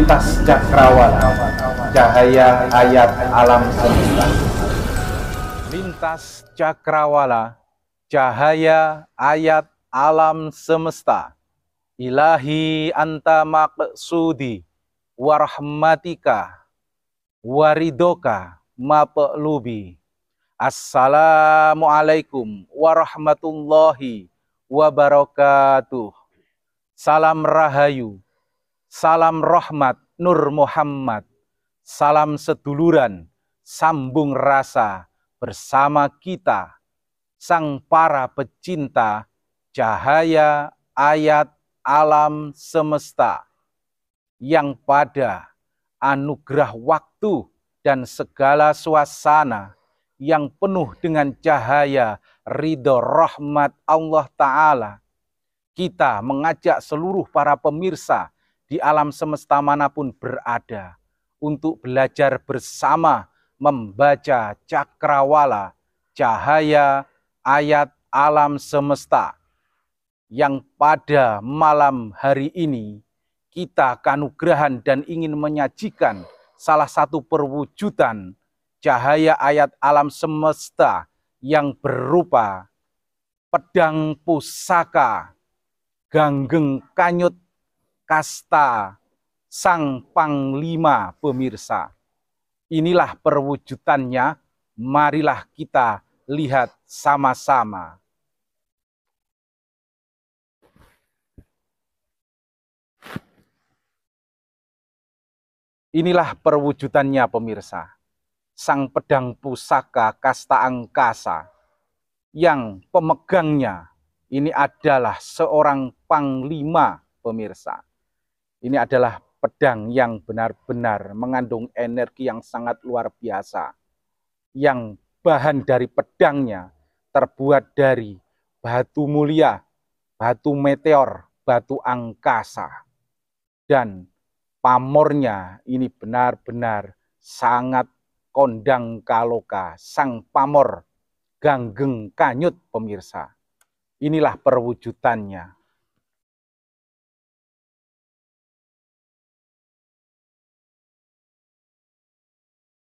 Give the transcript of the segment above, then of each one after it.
lintas cakrawala, cahaya ayat alam semesta. Lintas cakrawala, cahaya ayat alam semesta. Ilahi anta maqsudi warahmatika waridoka maplubi. Assalamualaikum warahmatullahi wabarakatuh. Salam rahayu, salam rahmat Nur Muhammad, salam seduluran, sambung rasa bersama kita, sang para pecinta cahaya ayat alam semesta, yang pada anugerah waktu dan segala suasana yang penuh dengan cahaya ridho rahmat Allah Ta'ala, kita mengajak seluruh para pemirsa di alam semesta manapun berada untuk belajar bersama membaca cakrawala, cahaya ayat alam semesta, yang pada malam hari ini kita kanugerahan dan ingin menyajikan salah satu perwujudan cahaya ayat alam semesta yang berupa pedang pusaka Ganggeng Kanyut Kasta Sang Panglima pemirsa. Inilah perwujudannya, marilah kita lihat sama-sama. Inilah perwujudannya pemirsa. Sang pedang pusaka kasta angkasa yang pemegangnya ini adalah seorang panglima pemirsa. Ini adalah pedang yang benar-benar mengandung energi yang sangat luar biasa. Yang bahan dari pedangnya terbuat dari batu mulia, batu meteor, batu angkasa. Dan pamornya ini benar-benar sangat kondang kaloka, sang pamor Ganggeng Kanyut pemirsa. Inilah perwujudannya.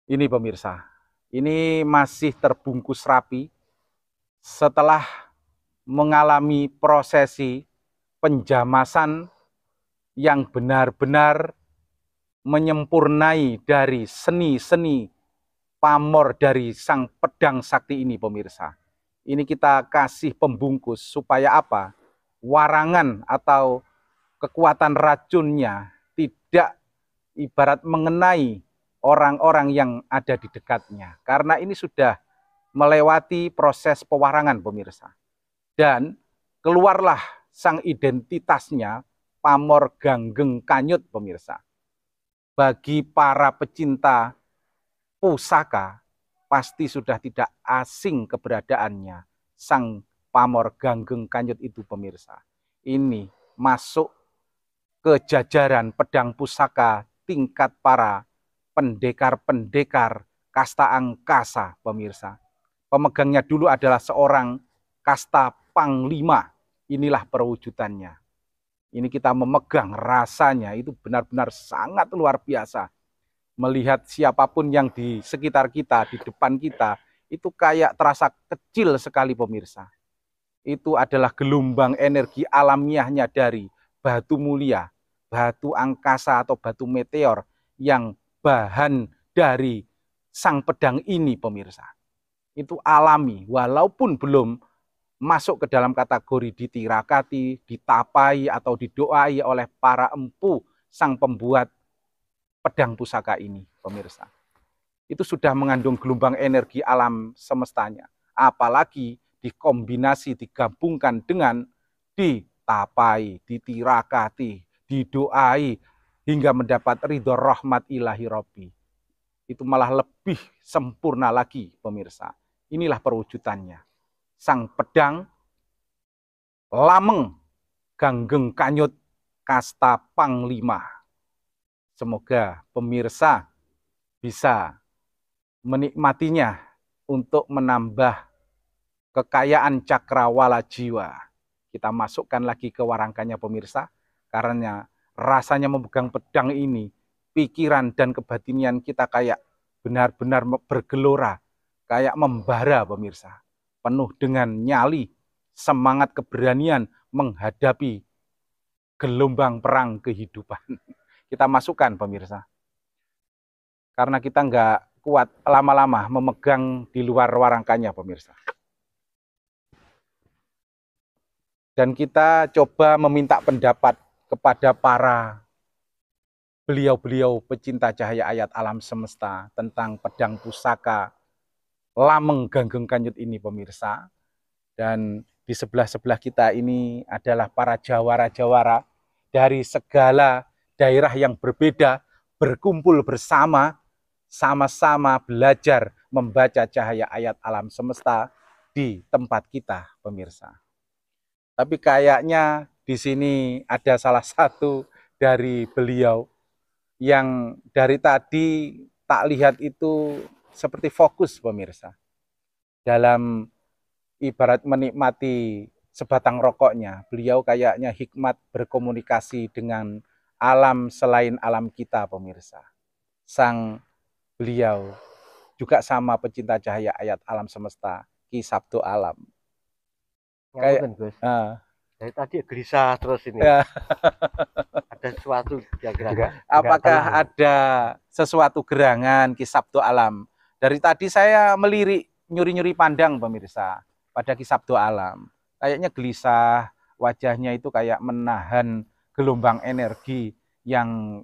Ini pemirsa, ini masih terbungkus rapi setelah mengalami prosesi penjamasan yang benar-benar menyempurnai dari seni-seni pamor dari sang pedang sakti ini pemirsa. Ini kita kasih pembungkus supaya apa? Warangan atau kekuatan racunnya tidak ibarat mengenai orang-orang yang ada di dekatnya. Karena ini sudah melewati proses pewarangan pemirsa. Dan keluarlah sang identitasnya, pamor Ganggeng Kanyut pemirsa. Bagi para pecinta pusaka, pasti sudah tidak asing keberadaannya sang pamor Ganggeng Kanyut itu pemirsa. Ini masuk ke jajaran pedang pusaka tingkat para pendekar-pendekar kasta angkasa pemirsa. Pemegangnya dulu adalah seorang kasta panglima. Inilah perwujudannya. Ini kita memegang, rasanya itu benar-benar sangat luar biasa. Melihat siapapun yang di sekitar kita, di depan kita, itu kayak terasa kecil sekali pemirsa. Itu adalah gelombang energi alamiahnya dari batu mulia, batu angkasa atau batu meteor yang bahan dari sang pedang ini pemirsa. Itu alami, walaupun belum masuk ke dalam kategori ditirakati, ditapai atau didoai oleh para empu sang pembuat pedang pusaka ini pemirsa. Itu sudah mengandung gelombang energi alam semestanya. Apalagi dikombinasi, digabungkan dengan ditapai, ditirakati, didoai, hingga mendapat ridho rahmat ilahi Robbi. Itu malah lebih sempurna lagi pemirsa. Inilah perwujudannya. Sang pedang Lameng Ganggeng Kanyut Kasta Panglima. Semoga pemirsa bisa menikmatinya untuk menambah kekayaan cakrawala jiwa. Kita masukkan lagi ke warangkannya pemirsa, karena rasanya memegang pedang ini pikiran dan kebatinian kita kayak benar-benar bergelora, kayak membara pemirsa, penuh dengan nyali, semangat keberanian menghadapi gelombang perang kehidupan. Kita masukkan pemirsa. Karena kita nggak kuat lama-lama memegang di luar warangkanya pemirsa. Dan kita coba meminta pendapat kepada para beliau-beliau pecinta cahaya ayat alam semesta tentang pedang pusaka Lameng Ganggeng Kanyut ini pemirsa. Dan di sebelah-sebelah kita ini adalah para jawara-jawara dari segala daerah yang berbeda, berkumpul bersama, sama-sama belajar membaca cahaya ayat alam semesta di tempat kita pemirsa. Tapi kayaknya di sini ada salah satu dari beliau yang dari tadi tak lihat itu seperti fokus pemirsa. Dalam ibarat menikmati sebatang rokoknya, beliau kayaknya hikmat berkomunikasi dengan alam selain alam kita pemirsa. Sang beliau juga sama pecinta cahaya ayat alam semesta, Ki Sabdo Alam. Kayak dari tadi gelisah terus ini. Ya. Ada sesuatu gerak. Apakah ada sesuatu gerangan Ki Sabdo Alam? Dari tadi saya melirik nyuri-nyuri pandang pemirsa pada Ki Sabdo Alam. Kayaknya gelisah, wajahnya itu kayak menahan gelombang energi yang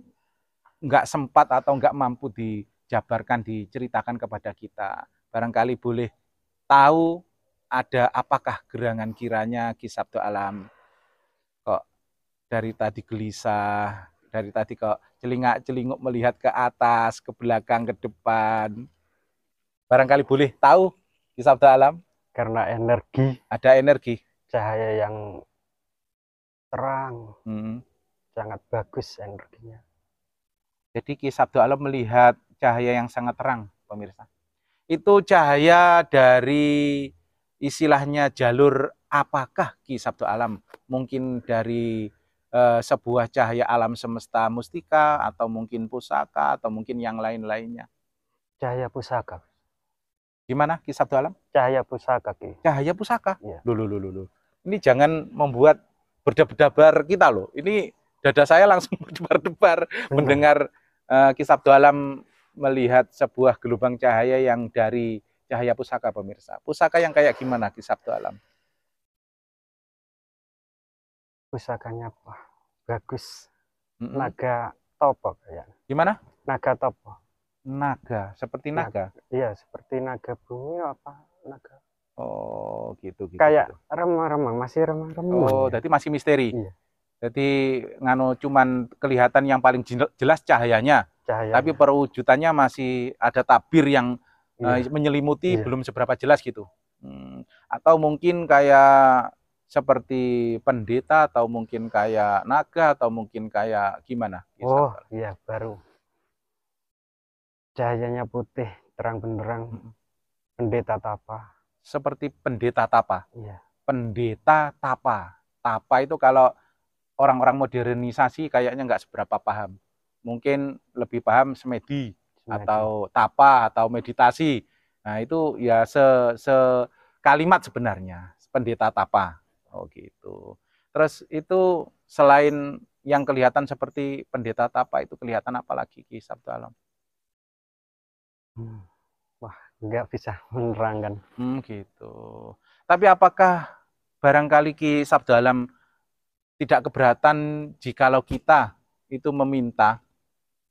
nggak sempat atau nggak mampu dijabarkan, diceritakan kepada kita. Barangkali boleh tahu ada apakah gerangan kiranya Ki Sabdo Alam? Kok dari tadi gelisah, dari tadi kok celingak-celinguk melihat ke atas, ke belakang, ke depan. Barangkali boleh tahu Ki Sabdo Alam? Karena energi. Ada energi. Cahaya yang terang. Sangat bagus energinya. Jadi Ki Sabdo Alam melihat cahaya yang sangat terang, pemirsa. Itu cahaya dari istilahnya jalur apakah Ki Sabdo Alam? Mungkin dari sebuah cahaya alam semesta mustika, atau mungkin pusaka, atau mungkin yang lain-lainnya. Cahaya pusaka. Gimana Ki Sabdo Alam? Cahaya pusaka, Ki. Cahaya pusaka? Iya. Loh. Ini jangan membuat berdebar-debar kita loh. Ini dada saya langsung berdebar-debar mendengar Ki Sabdo Alam melihat sebuah gelombang cahaya yang dari cahaya pusaka pemirsa. Pusaka yang kayak gimana Ki Sabdo Alam? Pusakanya apa? Bagus. Naga topo kayak. Gimana? Naga topo. Naga, seperti naga? Iya, seperti naga bumi apa? Naga. Oh, gitu. Kayak remang-remang, masih remang-remang. Oh, ya? Berarti masih misteri. Iya. Jadi cuman kelihatan yang paling jelas cahayanya. Tapi perwujudannya masih ada tabir yang menyelimuti, belum seberapa jelas gitu. Atau mungkin kayak seperti pendeta, atau mungkin kayak naga, atau mungkin kayak gimana? Oh iya, baru. Cahayanya putih, terang benderang. Pendeta tapa. Seperti pendeta tapa? Iya. Pendeta tapa. Tapa itu kalau orang-orang modernisasi kayaknya nggak seberapa paham. Mungkin lebih paham semedi, atau tapa, atau meditasi. Nah itu ya kalimat sebenarnya, pendeta tapa. Oh gitu. Terus itu selain yang kelihatan seperti pendeta tapa, itu kelihatan apa lagi Ki Sabdo Alam? Wah, nggak bisa menerangkan. Gitu. Tapi apakah barangkali Ki Sabdo Alam tidak keberatan jikalau kita itu meminta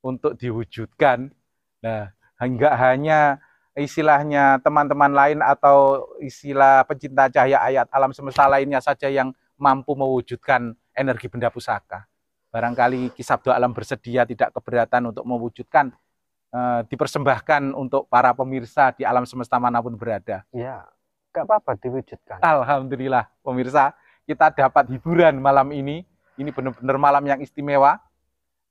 untuk diwujudkan? Nah, enggak hanya istilahnya teman-teman lain atau istilah pecinta cahaya ayat alam semesta lainnya saja yang mampu mewujudkan energi benda pusaka. Barangkali Ki Sabdo Alam bersedia, tidak keberatan untuk mewujudkan, dipersembahkan untuk para pemirsa di alam semesta manapun berada. Ya, nggak apa-apa diwujudkan. Alhamdulillah pemirsa, kita dapat hiburan malam ini. Ini benar-benar malam yang istimewa.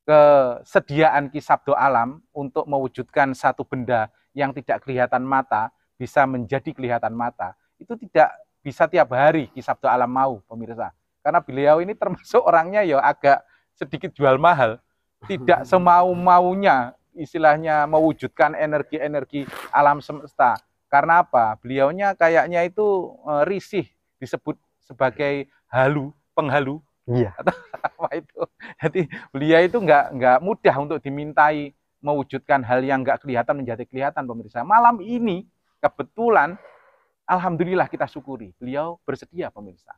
Kesediaan Ki Sabdo Alam untuk mewujudkan satu benda yang tidak kelihatan mata bisa menjadi kelihatan mata, itu tidak bisa tiap hari Ki Sabdo Alam mau pemirsa, karena beliau ini termasuk orangnya ya agak sedikit jual mahal. tidak semau-maunya istilahnya mewujudkan energi-energi alam semesta. Karena apa? Beliaunya kayaknya itu risih, disebut sebagai penghalu. Iya. Atau apa itu? Jadi beliau itu nggak mudah untuk dimintai mewujudkan hal yang nggak kelihatan menjadi kelihatan, pemirsa. Malam ini kebetulan, alhamdulillah kita syukuri, beliau bersedia, pemirsa,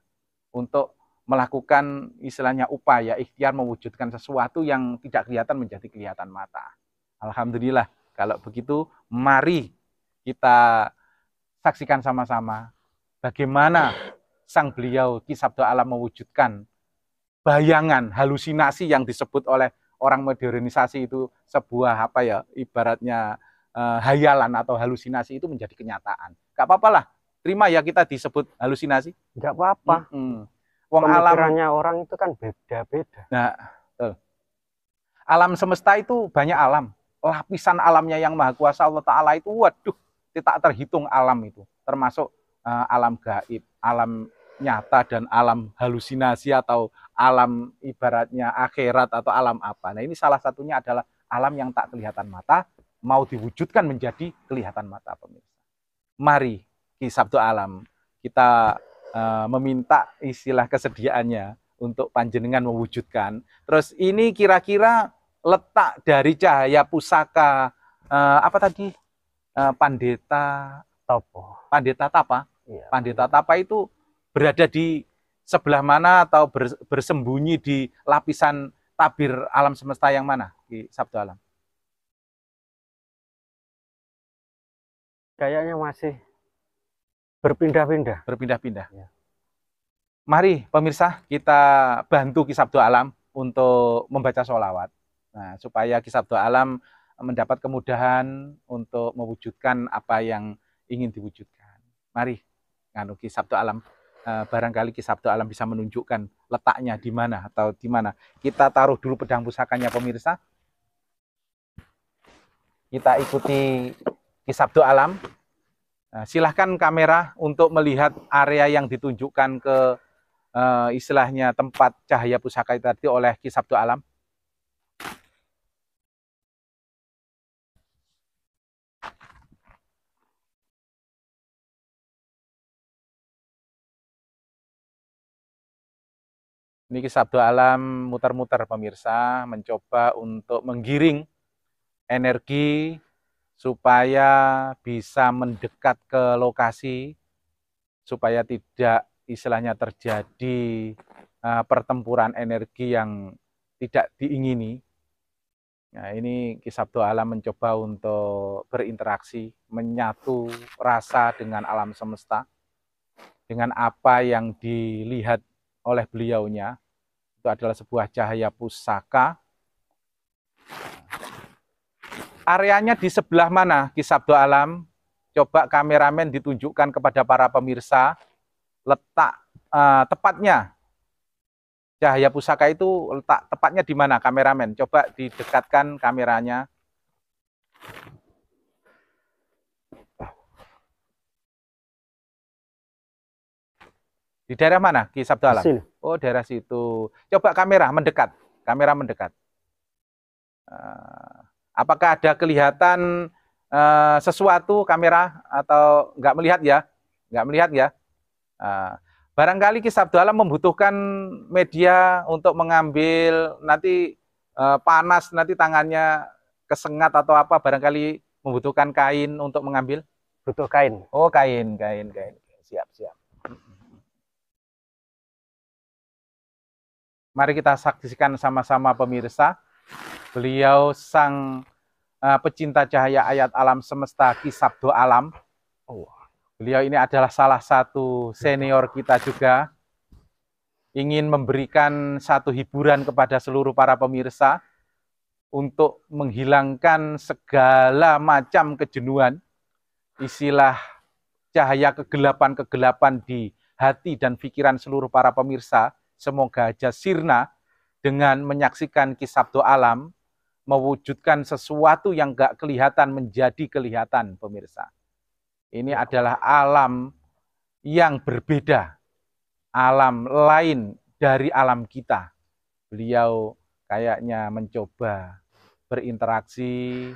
untuk melakukan istilahnya upaya ikhtiar mewujudkan sesuatu yang tidak kelihatan menjadi kelihatan mata. Alhamdulillah. Kalau begitu, mari kita saksikan sama-sama bagaimana sang beliau Ki Sabdo Alam mewujudkan bayangan, halusinasi yang disebut oleh orang modernisasi itu sebuah apa ya, ibaratnya hayalan atau halusinasi itu menjadi kenyataan. Gak apa-apa lah, terima ya kita disebut halusinasi. Nggak apa-apa. Wong Pemikirannya orang itu kan beda-beda. Nah, alam semesta itu banyak alam. Lapisan alamnya yang maha kuasa Allah Ta'ala itu, waduh, tidak terhitung alam itu. Termasuk alam gaib, alam nyata, dan alam halusinasi atau alam ibaratnya akhirat atau alam apa. Nah, ini salah satunya adalah alam yang tak kelihatan mata, mau diwujudkan menjadi kelihatan mata, pemirsa. Mari, Ki Sabdo Alam, kita meminta istilah kesediaannya untuk panjenengan mewujudkan. Terus ini kira-kira letak dari cahaya pusaka apa tadi? Pandeta Tapa. Ya, Pandeta Tapa itu berada di sebelah mana atau bersembunyi di lapisan tabir alam semesta yang mana, Ki Sabdo Alam? Kayaknya masih berpindah-pindah. Ya. Mari pemirsa, kita bantu Ki Sabdo Alam untuk membaca sholawat. Nah, supaya Ki Sabdo Alam mendapat kemudahan untuk mewujudkan apa yang ingin diwujudkan. Mari, Ki Sabdo Alam. Barangkali Ki Sabdo Alam bisa menunjukkan letaknya di mana atau di mana. Kita taruh dulu pedang pusakanya, pemirsa. Kita ikuti Ki Sabdo Alam. Nah, silahkan kamera untuk melihat area yang ditunjukkan ke istilahnya tempat cahaya pusaka tadi oleh Ki Sabdo Alam. Ini Ki Sabdo Alam muter-muter, pemirsa, mencoba untuk menggiring energi supaya bisa mendekat ke lokasi, supaya tidak istilahnya terjadi pertempuran energi yang tidak diingini. Nah, ini Ki Sabdo Alam mencoba untuk berinteraksi, menyatu rasa dengan alam semesta, dengan apa yang dilihat oleh beliaunya. Itu adalah sebuah cahaya pusaka. Areanya di sebelah mana, Ki Sabdo Alam? Coba kameramen ditunjukkan kepada para pemirsa letak tepatnya. Cahaya pusaka itu letak tepatnya di mana, kameramen? Coba didekatkan kameranya. Di daerah mana, Ki Sabdo Alam? Oh, daerah situ. Coba kamera mendekat. Apakah ada kelihatan sesuatu kamera atau nggak melihat ya? Nggak melihat ya? Barangkali Ki Sabdo Alam membutuhkan media untuk mengambil, nanti panas, nanti tangannya kesengat atau apa, barangkali membutuhkan kain untuk mengambil. Butuh kain. Oh, kain. Siap. Mari kita saksikan sama-sama, pemirsa. Beliau sang pecinta cahaya ayat alam semesta, Ki Sabdo Alam. Beliau ini adalah salah satu senior kita juga. Ingin memberikan satu hiburan kepada seluruh para pemirsa untuk menghilangkan segala macam kejenuhan, istilah cahaya kegelapan-kegelapan di hati dan pikiran seluruh para pemirsa. Semoga aja sirna dengan menyaksikan Ki Sabdo Alam mewujudkan sesuatu yang gak kelihatan menjadi kelihatan, pemirsa. Ini adalah alam yang berbeda, alam lain dari alam kita. Beliau kayaknya mencoba berinteraksi,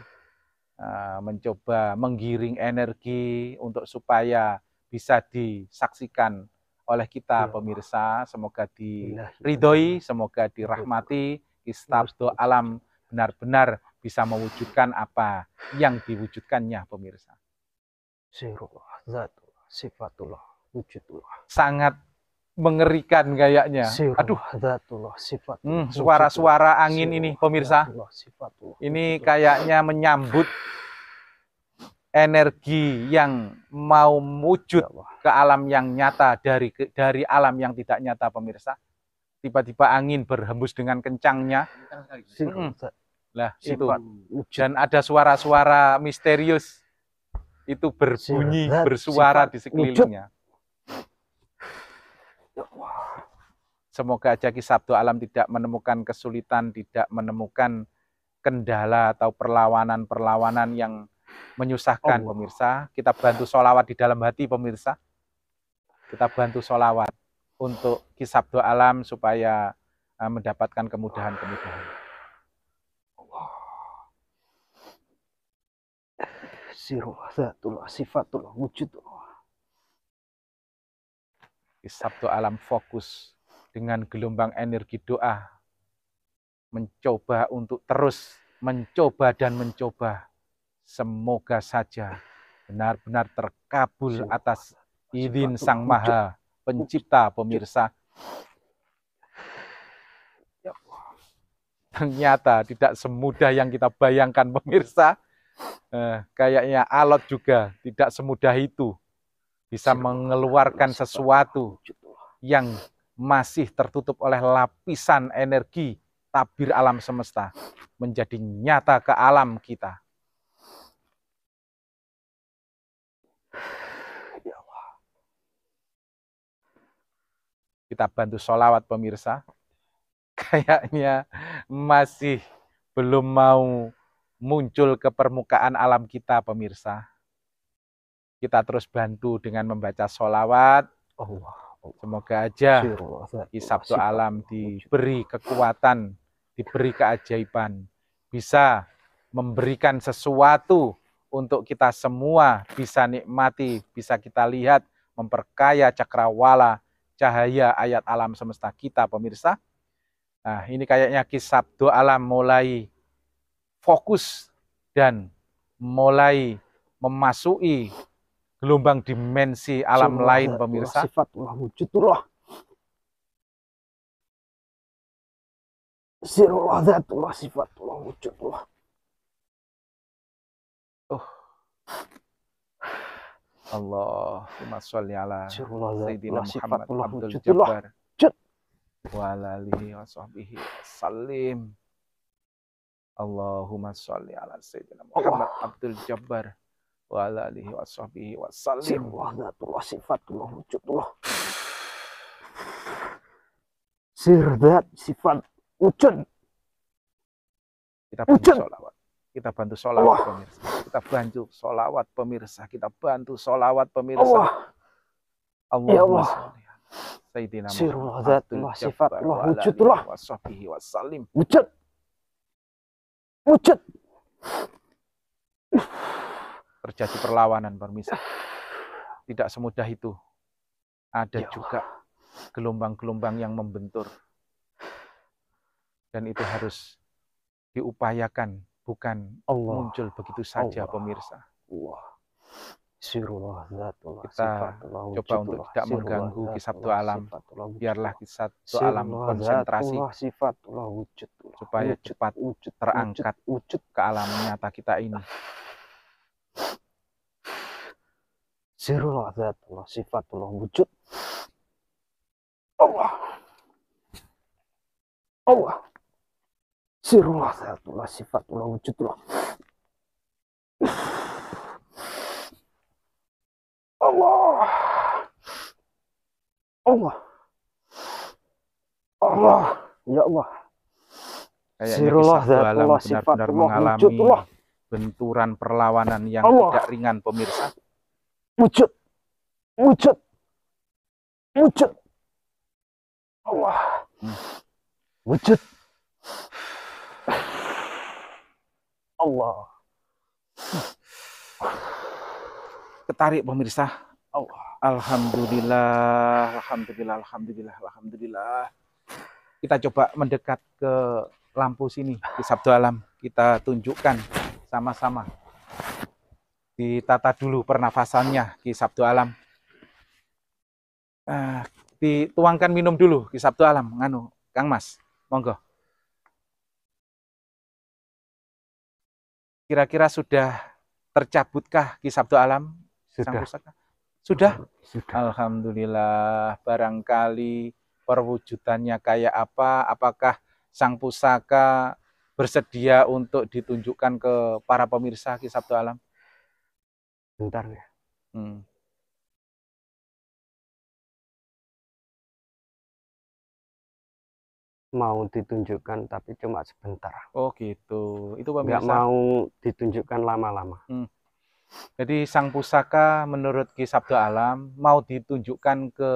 mencoba menggiring energi untuk supaya bisa disaksikan oleh kita pemirsa. Semoga diridhoi, semoga dirahmati. Sabdo alam benar-benar bisa mewujudkan apa yang diwujudkannya pemirsa. Sirullah, zatullah, sifatullah, wujudullah. Sangat mengerikan kayaknya. Aduh, zatullah, sifatullah, suara-suara angin ini pemirsa. Ini kayaknya menyambut energi yang mau wujud ke alam yang nyata dari alam yang tidak nyata pemirsa. Tiba-tiba angin berhembus dengan kencangnya. Lah itu. Dan ada suara-suara misterius itu berbunyi, bersuara di sekelilingnya. Semoga aja Ki Sabdo Alam tidak menemukan kesulitan, tidak menemukan kendala atau perlawanan-perlawanan yang menyusahkan pemirsa. Kita bantu sholawat di dalam hati pemirsa. Kita bantu sholawat untuk Ki Sabdo Alam supaya mendapatkan kemudahan-kemudahan. Sirullah, zatullah, sifatullah, wujudullah. Ki Sabdo Alam fokus dengan gelombang energi doa, mencoba untuk terus mencoba dan mencoba. Semoga saja benar-benar terkabul atas izin Sang Maha Pencipta pemirsa. Ternyata tidak semudah yang kita bayangkan pemirsa. Kayaknya alat juga tidak semudah itu bisa mengeluarkan sesuatu yang masih tertutup oleh lapisan energi tabir alam semesta menjadi nyata ke alam kita. Kita bantu sholawat pemirsa. Kayaknya masih belum mau muncul ke permukaan alam kita pemirsa. Kita terus bantu dengan membaca sholawat. Semoga aja Ki Sabdo Alam diberi kekuatan, diberi keajaiban, bisa memberikan sesuatu untuk kita semua bisa nikmati, bisa kita lihat, memperkaya cakrawala, cahaya ayat alam semesta kita pemirsa. Nah ini kayaknya Ki Sabdo Alam mulai fokus dan mulai memasuki gelombang dimensi alam lain pemirsa. Sifatullah, wujudullah. Sirullah, zatullah, sifatullah, wujudullah. Allahumma sholli ala Sayyidina Muhammad sifatullah, Abdul wujudullah. Jabbar wa ala alihi wa sahbihi wasallim. Allahumma sholli ala Sayyidina Muhammad Abdul Jabbar wa ala alihi wa sahbihi wasallim. Sirullah, zatullah, sifatullah, wujudullah. Sirdat, sifat, wujud. Kita bantu sholawat. Kita bantu sholawat pemirsa. Kita bantu sholawat pemirsa. Kita bantu sholawat pemirsa. Allahumma sholli ala Sayyidina Muhammad Abdul Jabbar wa ala alihi wa sahbihi wasallim. Wujud. Wujud. Terjadi perlawanan pemirsa. Tidak semudah itu. Ada juga gelombang-gelombang yang membentur. Dan itu harus diupayakan, bukan muncul begitu saja pemirsa. Kita coba untuk tidak mengganggu Ki Sabdo Alam. Biarlah Ki Sabdo Alam konsentrasi supaya cepat terangkat ke alam nyata kita ini. Sirullah, zatullah, sifatullah, wujud. Allah. Sirullah, zatullah, sifatullah, wujudullah. Allah. Ya Allah. Sirullah, zatullah, benar-benar mengalami benturan perlawanan yang tidak ringan pemirsa. Wujud. Allah. Wujud. Allah. Ketarik pemirsa. Allah. Alhamdulillah, alhamdulillah, alhamdulillah, alhamdulillah. Kita coba mendekat ke lampu sini di Sabdo Alam. Kita tunjukkan sama-sama. Ditata dulu pernafasannya di Sabdo Alam. Dituangkan minum dulu di Sabdo Alam. Nganu, Kang Mas, monggo. Kira-kira sudah tercabutkah di Sabdo Alam? Sudah. Sudah? Sudah. Alhamdulillah. Barangkali perwujudannya kayak apa? Apakah sang pusaka bersedia untuk ditunjukkan ke para pemirsa di Sabdo Alam? Bentar ya. Mau ditunjukkan tapi cuma sebentar. Oh gitu. Itu pemirsa. Nggak mau ditunjukkan lama-lama. Jadi sang pusaka menurut Ki Sabdo Alam mau ditunjukkan ke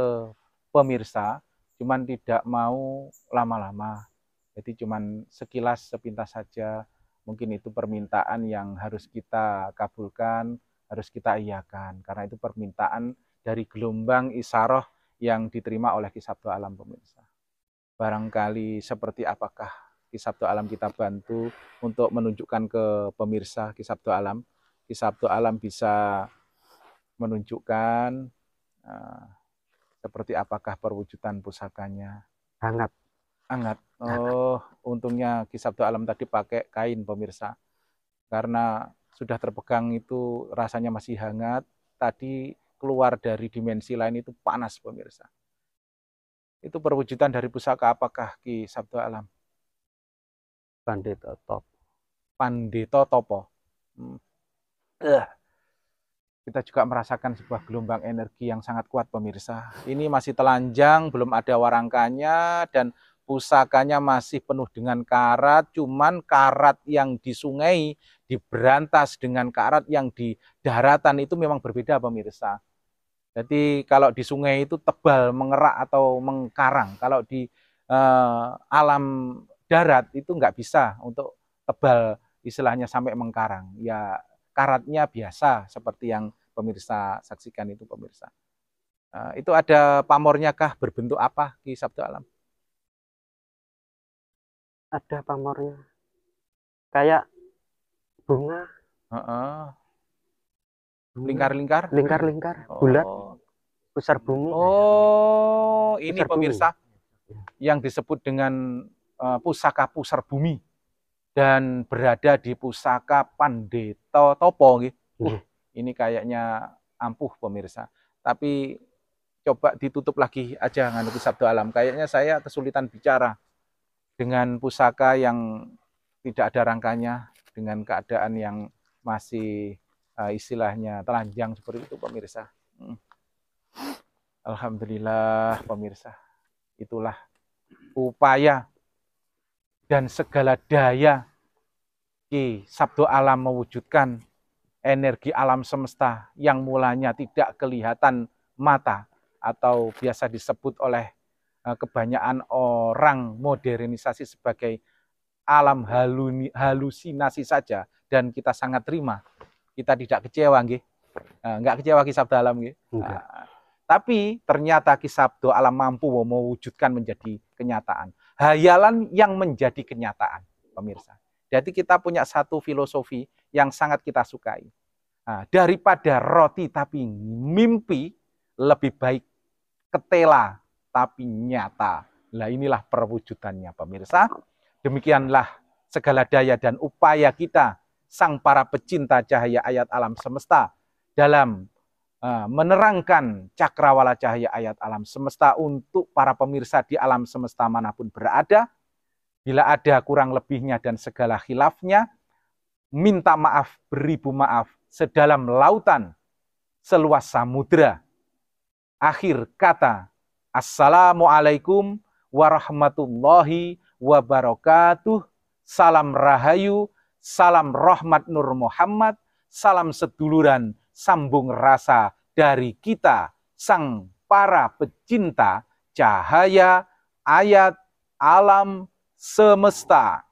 pemirsa, cuman tidak mau lama-lama. Jadi cuman sekilas, sepintas saja. Mungkin itu permintaan yang harus kita kabulkan, harus kita iyakan. Karena itu permintaan dari gelombang isyarah yang diterima oleh Ki Sabdo Alam pemirsa. Barangkali seperti apakah Ki Sabdo Alam kita bantu untuk menunjukkan ke pemirsa Ki Sabdo Alam. Ki Sabdo Alam bisa menunjukkan seperti apakah perwujudan pusakanya. Hangat. Hangat. Oh, untungnya Ki Sabdo Alam tadi pakai kain pemirsa. Karena sudah terpegang itu rasanya masih hangat. Tadi keluar dari dimensi lain itu panas pemirsa. Itu perwujudan dari pusaka apakah Ki Sabdo Alam? Pandito Topo. Pandito Topo. Kita juga merasakan sebuah gelombang energi yang sangat kuat pemirsa. Ini masih telanjang, belum ada warangkanya, dan pusakanya masih penuh dengan karat. Cuman karat yang di sungai diberantas dengan karat yang di daratan itu memang berbeda pemirsa. Jadi kalau di sungai itu tebal, mengerak atau mengkarang. Kalau di alam darat itu nggak bisa untuk tebal, istilahnya sampai mengkarang. Ya karatnya biasa seperti yang pemirsa saksikan itu pemirsa. Itu ada pamornya kah? Berbentuk apa Ki Sabdo Alam? Ada pamornya. Kayak bunga. Lingkar-lingkar? Lingkar-lingkar, bulat, pusar bumi. Oh, ini pusar pemirsa bumi. Yang disebut dengan pusaka pusar bumi dan berada di pusaka Pandito Topo. Ini kayaknya ampuh pemirsa. Tapi coba ditutup lagi aja nganu Ki Sabdo Alam. Kayaknya saya kesulitan bicara dengan pusaka yang tidak ada rangkanya, dengan keadaan yang masih istilahnya telanjang seperti itu pemirsa. Alhamdulillah pemirsa. Itulah upaya dan segala daya Ki Sabdo Alam mewujudkan energi alam semesta yang mulanya tidak kelihatan mata atau biasa disebut oleh kebanyakan orang modernisasi sebagai alam halusinasi saja, dan kita sangat terima. Kita tidak kecewa nggih. Enggak kecewa Ki Sabdo Alam nggih. Tapi ternyata Ki Sabdo Alam mampu mewujudkan menjadi kenyataan. Hayalan yang menjadi kenyataan, pemirsa. Jadi kita punya satu filosofi yang sangat kita sukai. Daripada roti tapi mimpi, lebih baik ketela tapi nyata. Nah inilah perwujudannya pemirsa. Demikianlah segala daya dan upaya kita, sang para pecinta cahaya ayat alam semesta, dalam menerangkan cakrawala cahaya ayat alam semesta untuk para pemirsa di alam semesta manapun berada. Bila ada kurang lebihnya dan segala khilafnya, minta maaf beribu maaf sedalam lautan, seluas samudra. Akhir kata, assalamualaikum warahmatullahi wabarakatuh. Salam rahayu, salam rahmat Nur Muhammad, salam seduluran, sambung rasa dari kita, sang para pecinta cahaya ayat alam semesta.